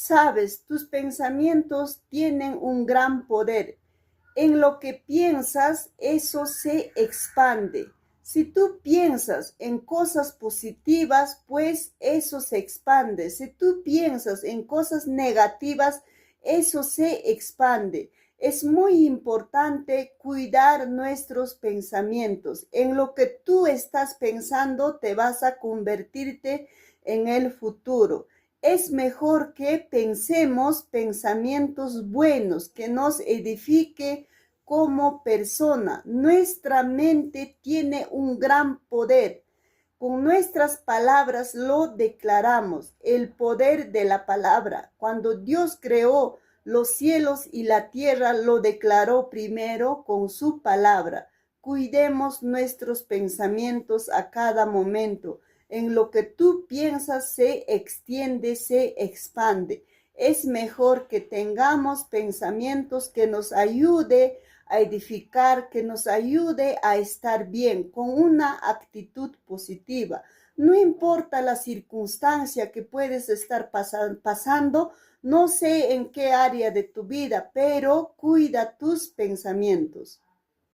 Sabes, tus pensamientos tienen un gran poder. En lo que piensas, eso se expande. Si tú piensas en cosas positivas, pues eso se expande. Si tú piensas en cosas negativas, eso se expande. Es muy importante cuidar nuestros pensamientos. En lo que tú estás pensando, te vas a convertirte en el futuro. Es mejor que pensemos pensamientos buenos, que nos edifique como persona. Nuestra mente tiene un gran poder. Con nuestras palabras lo declaramos, el poder de la palabra. Cuando Dios creó los cielos y la tierra, lo declaró primero con su palabra. Cuidemos nuestros pensamientos a cada momento. En lo que tú piensas se extiende, se expande. Es mejor que tengamos pensamientos que nos ayude a edificar, que nos ayude a estar bien, con una actitud positiva. No importa la circunstancia que puedes estar pasando, no sé en qué área de tu vida, pero cuida tus pensamientos.